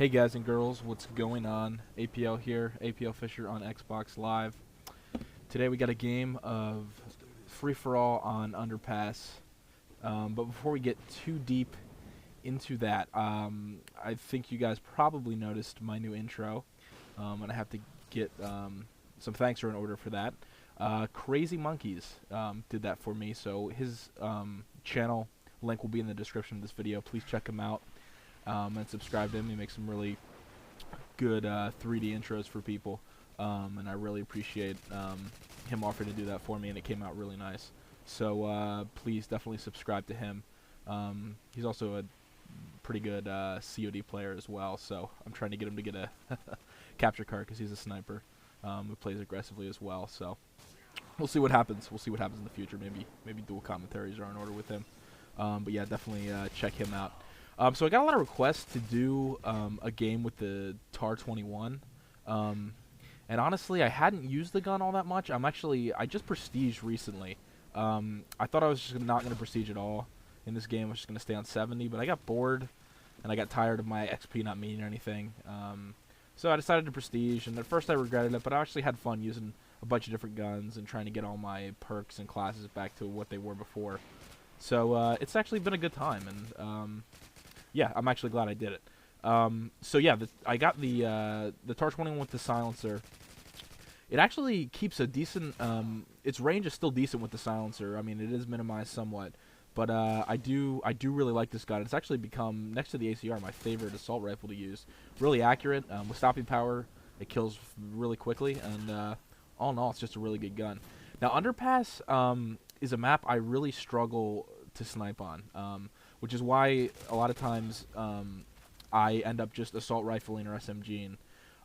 Hey guys and girls, what's going on? APL here, APL Fisher on Xbox Live. Today we got a game of free-for-all on Underpass. But before we get too deep into that, I think you guys probably noticed my new intro. And I have to get some thanks in order for that. NastyMonkeyz did that for me, so his channel link will be in the description of this video. Please check him out. And subscribe to him. He makes some really good 3D intros for people, and I really appreciate him offering to do that for me, and it came out really nice. So please definitely subscribe to him. He's also a pretty good COD player as well, so I'm trying to get him to get a capture card because he's a sniper who plays aggressively as well. So we'll see what happens. We'll see what happens in the future. Maybe dual commentaries are in order with him. But yeah, definitely check him out. So I got a lot of requests to do a game with the TAR-21, and honestly, I hadn't used the gun all that much. I just prestiged recently. I thought I was just not going to prestige at all in this game. I was just going to stay on 70, but I got bored, and I got tired of my XP not meaning anything. So I decided to prestige, and at first I regretted it, but I actually had fun using a bunch of different guns and trying to get all my perks and classes back to what they were before. So it's actually been a good time, and yeah, I'm actually glad I did it. So yeah, I got the TAR-21 with the silencer. It actually keeps a decent. Its range is still decent with the silencer. I mean, it is minimized somewhat, but I do really like this gun. It's actually become, next to the ACR, my favorite assault rifle to use. Really accurate with stopping power. It kills really quickly, and all in all, it's just a really good gun. Now, Underpass is a map I really struggle to snipe on. Which is why a lot of times I end up just assault rifling or SMGing.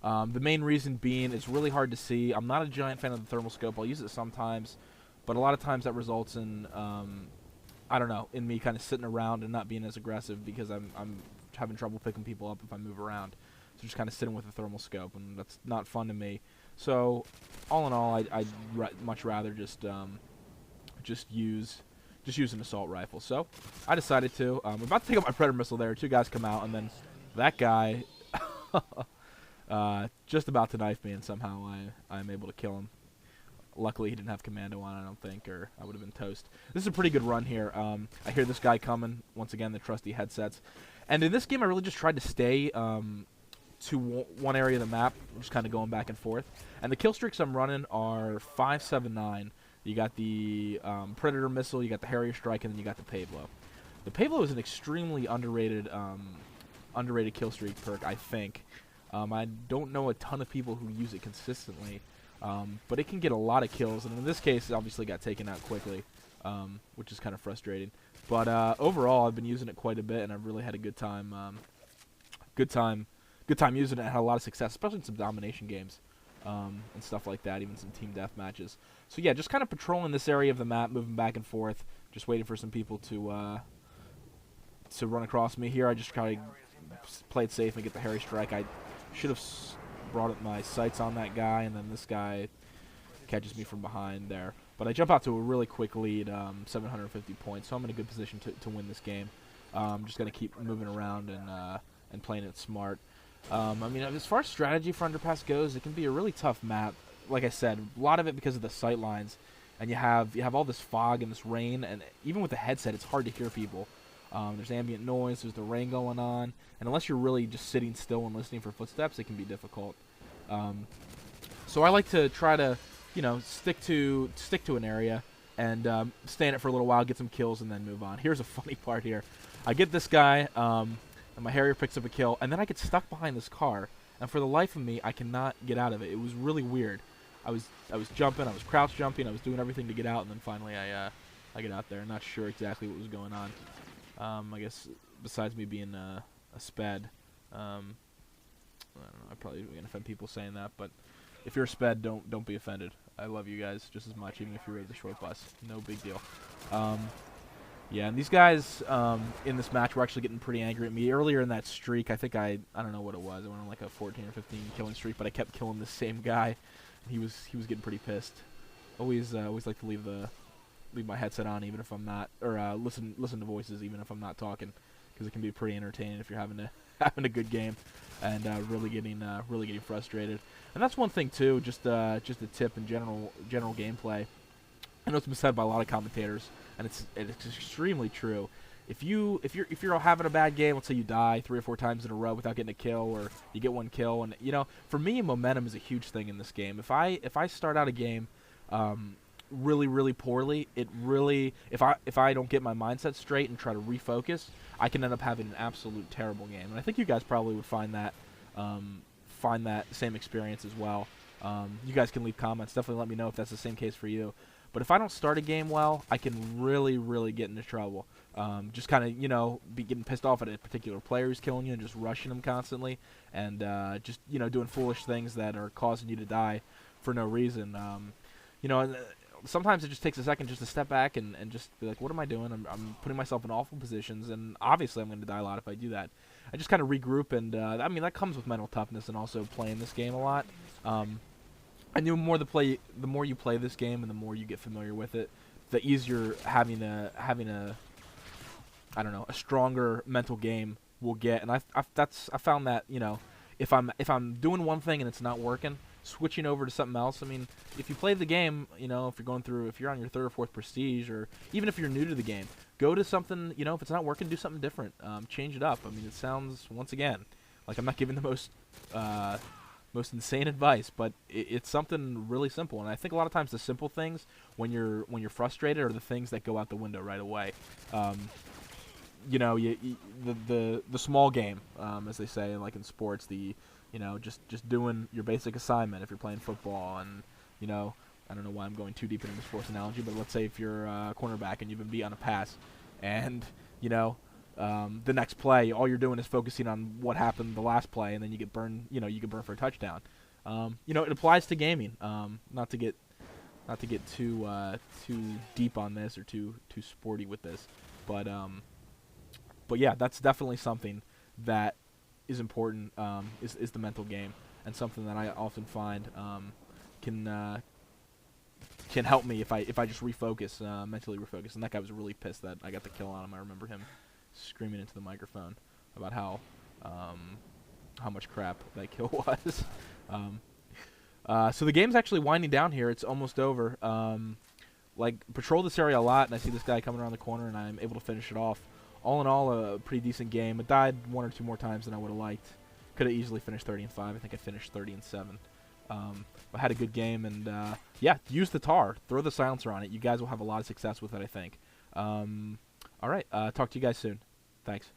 The main reason being it's really hard to see. I'm not a giant fan of the thermal scope. I'll use it sometimes, but a lot of times that results in, I don't know, in me kind of sitting around and not being as aggressive because I'm having trouble picking people up if I move around. So just kind of sitting with a thermal scope, and that's not fun to me. So all in all, I'd much rather just use an assault rifle. So I decided to. I'm about to take out my Predator missile there. Two guys come out, and then that guy just about to knife me, and somehow I'm able to kill him. Luckily, he didn't have commando on, I don't think, or I would have been toast. This is a pretty good run here. I hear this guy coming. Once again, the trusty headsets. And in this game, I really just tried to stay to one area of the map, just kind of going back and forth. And the kill streaks I'm running are 5, 7, 9. You got the Predator missile, you got the Harrier strike, and then you got the Pavlo. The Pavlo is an extremely underrated kill streak perk, I think. I don't know a ton of people who use it consistently, but it can get a lot of kills. And in this case, it obviously got taken out quickly, which is kind of frustrating. But overall, I've been using it quite a bit, and I've really had a good time. Good time using it. I had a lot of success, especially in some domination games. And stuff like that, even some team death matches. So yeah, just kind of patrolling this area of the map, moving back and forth, just waiting for some people to run across me here. I just try to play it safe and get the Harry strike. I should have brought up my sights on that guy, and then this guy catches me from behind there. But I jump out to a really quick lead, 750 points, so I'm in a good position to win this game. Just going to keep moving around and playing it smart. I mean, as far as strategy for Underpass goes, it can be a really tough map. Like I said, a lot of it because of the sight lines, and you have all this fog and this rain, and even with the headset, it's hard to hear people. There's ambient noise, there's the rain going on, and unless you're really just sitting still and listening for footsteps, it can be difficult. So I like to try to, stick to an area and stay in it for a little while, get some kills, and then move on. Here's a funny part here. I get this guy. And my Harrier picks up a kill, and then I get stuck behind this car, and for the life of me, I cannot get out of it. It was really weird. I was jumping, I was crouch jumping, I was doing everything to get out, and then finally I get out there. I'm not sure exactly what was going on. I guess besides me being a sped, I don't know. I'm probably gonna offend people saying that, but if you're a sped, don't be offended. I love you guys just as much, even if you ride the short bus. No big deal. Yeah, and these guys in this match were actually getting pretty angry at me. Earlier in that streak, I think I don't know what it was. I went on like a 14 or 15 killing streak, but I kept killing the same guy. And he was getting pretty pissed. Always like to leave my headset on even if I'm not, or listen to voices even if I'm not talking, because it can be pretty entertaining if you're having a good game. and really getting frustrated. And that's one thing too. Just a tip in general gameplay. I know it's been said by a lot of commentators, and it's extremely true. If you're having a bad game, let's say you die 3 or 4 times in a row without getting a kill, or you get 1 kill, and for me, momentum is a huge thing in this game. If I start out a game really poorly, if I don't get my mindset straight and try to refocus, I can end up having an absolute terrible game. And I think you guys probably would find that same experience as well. You guys can leave comments. Definitely let me know if that's the same case for you. But if I don't start a game well, I can really get into trouble. Just kind of, be getting pissed off at a particular player who's killing you and just rushing them constantly, and just, doing foolish things that are causing you to die for no reason. Sometimes it just takes a second just to step back and just be like, what am I doing? I'm putting myself in awful positions, and obviously I'm going to die a lot if I do that. I just kind of regroup, and I mean, that comes with mental toughness and also playing this game a lot. And the more you play this game and the more you get familiar with it, the easier having a stronger mental game will get. And I found that, if I'm doing one thing and it's not working, switching over to something else. I mean, if you play the game, if you're on your 3rd or 4th prestige, or even if you're new to the game, go to something, if it's not working, do something different. Change it up. I mean, it sounds, once again, like I'm not giving the most insane advice, but it's something really simple. And I think a lot of times the simple things, when you're frustrated, are the things that go out the window right away. The small game, as they say, like in sports, just doing your basic assignment if you're playing football. And I don't know why I'm going too deep into the sports analogy, but let's say if you're a cornerback and you've been beat on a pass, and the next play, all you're doing is focusing on what happened the last play, and then you get burned. You get burned for a touchdown. It applies to gaming. Not to get too deep on this or too sporty with this, but yeah, that's definitely something that is important. Is the mental game, and something that I often find can help me if I just refocus, mentally refocus. And that guy was really pissed that I got the kill on him. I remember him screaming into the microphone about how much crap that kill was. So the game's actually winding down here. It's almost over. Patrol this area a lot, and I see this guy coming around the corner, and I'm able to finish it off. All in all, a pretty decent game. It died 1 or 2 more times than I would have liked. Could have easily finished 30-5. I think I finished 30-7. I had a good game, and yeah, use the TAR. Throw the silencer on it. You guys will have a lot of success with it, I think. All right, talk to you guys soon. Thanks.